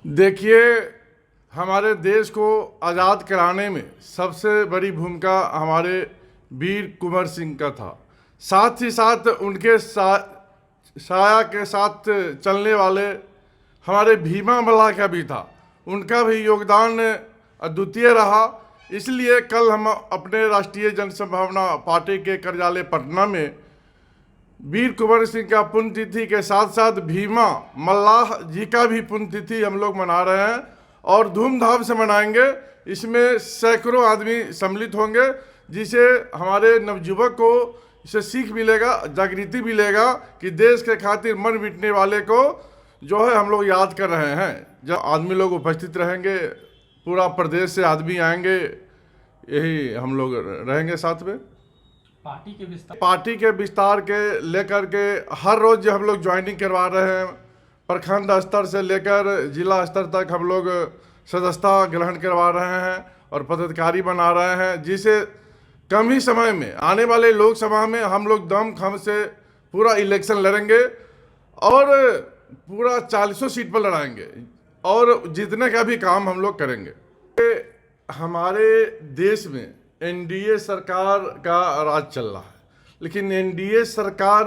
देखिए, हमारे देश को आज़ाद कराने में सबसे बड़ी भूमिका हमारे वीर कुंवर सिंह का था। साथ ही साथ उनके साया के साथ चलने वाले हमारे भीमा मल्ला का भी था। उनका भी योगदान अद्वितीय रहा। इसलिए कल हम अपने राष्ट्रीय जनसंभावना पार्टी के कार्यालय पटना में वीर कुंवर सिंह का पुण्यतिथि के साथ साथ भीमा मल्लाह जी का भी पुण्यतिथि हम लोग मना रहे हैं और धूमधाम से मनाएंगे। इसमें सैकड़ों आदमी सम्मिलित होंगे, जिसे हमारे नवयुवक को इससे सीख मिलेगा, जागृति मिलेगा कि देश के खातिर मर मिटने वाले को जो है हम लोग याद कर रहे हैं। जब आदमी लोग उपस्थित रहेंगे, पूरा प्रदेश से आदमी आएंगे, यही हम लोग रहेंगे साथ में। पार्टी के विस्तार के लेकर के हर रोज हम लोग ज्वाइनिंग करवा रहे हैं। प्रखंड स्तर से लेकर जिला स्तर तक हम लोग सदस्यता ग्रहण करवा रहे हैं और पदाधिकारी बना रहे हैं, जिसे कम ही समय में आने वाले लोकसभा में हम लोग दमखम से पूरा इलेक्शन लड़ेंगे और पूरा 40 सीट पर लड़ाएंगे और जीतने का भी काम हम लोग करेंगे। हमारे देश में एनडीए सरकार का राज चल रहा है, लेकिन एनडीए सरकार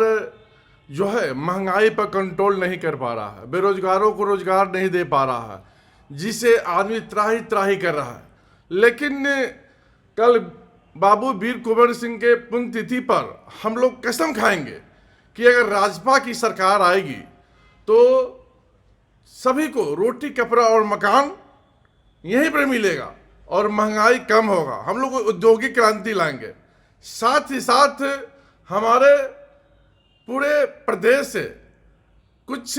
जो है महंगाई पर कंट्रोल नहीं कर पा रहा है, बेरोजगारों को रोजगार नहीं दे पा रहा है, जिसे आदमी त्राही त्राही कर रहा है। लेकिन कल बाबू वीर कुंवर सिंह के पुण्यतिथि पर हम लोग कसम खाएंगे कि अगर राजपा की सरकार आएगी तो सभी को रोटी कपड़ा और मकान यहीं पर मिलेगा और महंगाई कम होगा। हम लोग औद्योगिक क्रांति लाएंगे। साथ ही साथ हमारे पूरे प्रदेश से कुछ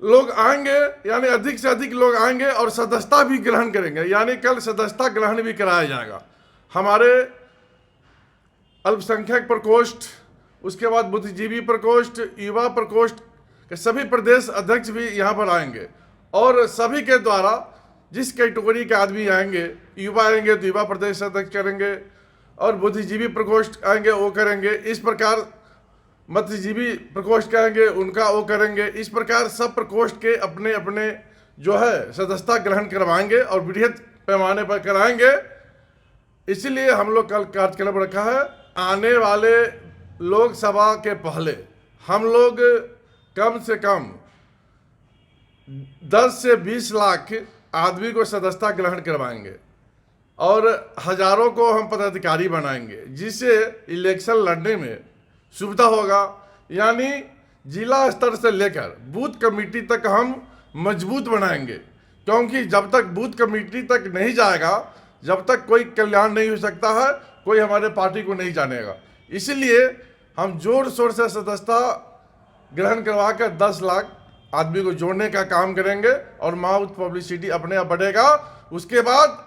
लोग आएंगे, यानी अधिक से अधिक लोग आएंगे और सदस्यता भी ग्रहण करेंगे, यानी कल सदस्यता ग्रहण भी कराया जाएगा। हमारे अल्पसंख्यक प्रकोष्ठ, उसके बाद बुद्धिजीवी प्रकोष्ठ, युवा प्रकोष्ठ के सभी प्रदेश अध्यक्ष भी यहाँ पर आएंगे और सभी के द्वारा जिस कैटेगरी के आदमी आएंगे, युवा आएंगे तो युवा प्रदेश अध्यक्ष करेंगे और बुद्धिजीवी प्रकोष्ठ आएंगे वो करेंगे। इस प्रकार मध्यजीवी प्रकोष्ठ आएंगे उनका वो करेंगे। इस प्रकार सब प्रकोष्ठ के अपने अपने जो है सदस्यता ग्रहण करवाएंगे और बृहद पैमाने पर कराएंगे। इसीलिए हम लोग कल कार्यक्रम रखा है। आने वाले लोकसभा के पहले हम लोग कम से कम 10 से 20 लाख आदमी को सदस्यता ग्रहण करवाएंगे और हजारों को हम पदाधिकारी बनाएंगे, जिससे इलेक्शन लड़ने में सुविधा होगा। यानी जिला स्तर से लेकर बूथ कमेटी तक हम मजबूत बनाएंगे, क्योंकि जब तक बूथ कमेटी तक नहीं जाएगा, जब तक कोई कल्याण नहीं हो सकता है, कोई हमारे पार्टी को नहीं जानेगा। इसलिए हम जोर शोर से सदस्यता ग्रहण करवा कर 10 लाख आदमी को जोड़ने का काम करेंगे और माउथ पब्लिसिटी अपने आप बढ़ेगा। उसके बाद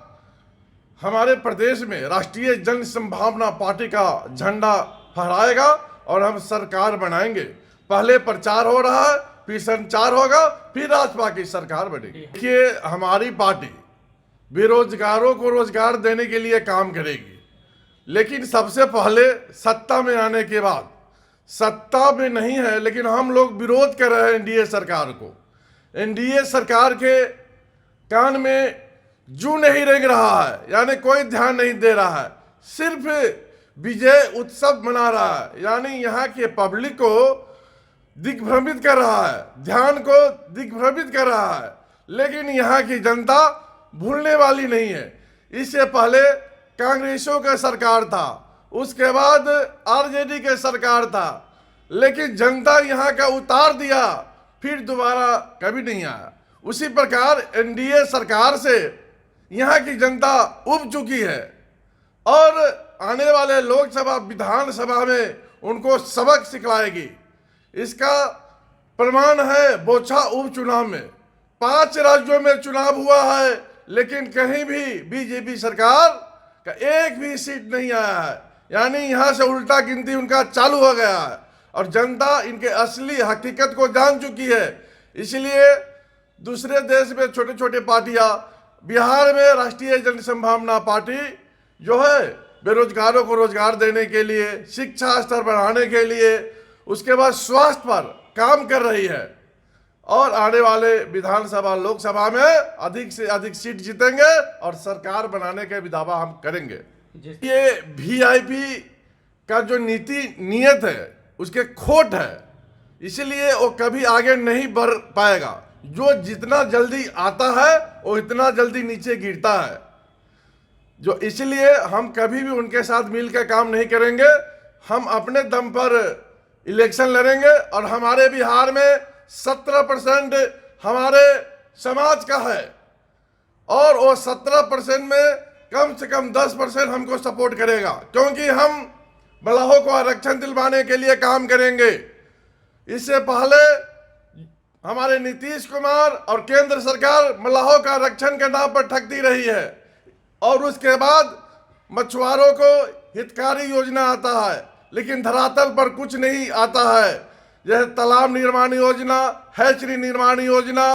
हमारे प्रदेश में राष्ट्रीय जन संभावना पार्टी का झंडा फहराएगा और हम सरकार बनाएंगे। पहले प्रचार हो रहा है, फिर संचार होगा, फिर राजपा की सरकार बनेगी। देखिए, हमारी पार्टी बेरोजगारों को रोजगार देने के लिए काम करेगी, लेकिन सबसे पहले सत्ता में आने के बाद, सत्ता में नहीं है लेकिन हम लोग विरोध कर रहे हैं एनडीए सरकार को। एनडीए सरकार के कान में जू नहीं रेंग रहा है, यानी कोई ध्यान नहीं दे रहा है, सिर्फ विजय उत्सव मना रहा है, यानी यहाँ के पब्लिक को दिग्भ्रमित कर रहा है, ध्यान को दिग्भ्रमित कर रहा है। लेकिन यहाँ की जनता भूलने वाली नहीं है। इससे पहले कांग्रेसों का सरकार था, उसके बाद आरजेडी के सरकार था, लेकिन जनता यहाँ का उतार दिया, फिर दोबारा कभी नहीं आया। उसी प्रकार एनडीए सरकार से यहाँ की जनता उब चुकी है और आने वाले लोकसभा विधानसभा में उनको सबक सिखलाएगी। इसका प्रमाण है बोछा उपचुनाव में। 5 राज्यों में चुनाव हुआ है, लेकिन कहीं भी बीजेपी सरकार का एक भी सीट नहीं आया है, यानी यहाँ से उल्टा गिनती उनका चालू हो गया है और जनता इनके असली हकीकत को जान चुकी है। इसलिए दूसरे देश में छोटे छोटे पार्टियां, बिहार में राष्ट्रीय जनसंभावना पार्टी जो है बेरोजगारों को रोजगार देने के लिए, शिक्षा स्तर बढ़ाने के लिए, उसके बाद स्वास्थ्य पर काम कर रही है और आने वाले विधानसभा लोकसभा में अधिक से अधिक सीट जीतेंगे और सरकार बनाने के भी दावा हम करेंगे। ये वीआईपी का जो नीति नियत है उसके खोट है, इसलिए वो कभी आगे नहीं बढ़ पाएगा। जो जितना जल्दी आता है वो इतना जल्दी नीचे गिरता है, जो इसलिए हम कभी भी उनके साथ मिलकर काम नहीं करेंगे। हम अपने दम पर इलेक्शन लड़ेंगे और हमारे बिहार में 17% हमारे समाज का है और वो 17% में कम से कम 10% हमको सपोर्ट करेगा, क्योंकि हम मलाहों को आरक्षण दिलवाने के लिए काम करेंगे। इससे पहले हमारे नीतीश कुमार और केंद्र सरकार मलाहों का आरक्षण के नाम पर ठगती रही है और उसके बाद मछुआरों को हितकारी योजना आता है, लेकिन धरातल पर कुछ नहीं आता है। जैसे तालाब निर्माण योजना, हैचरी निर्माण योजना,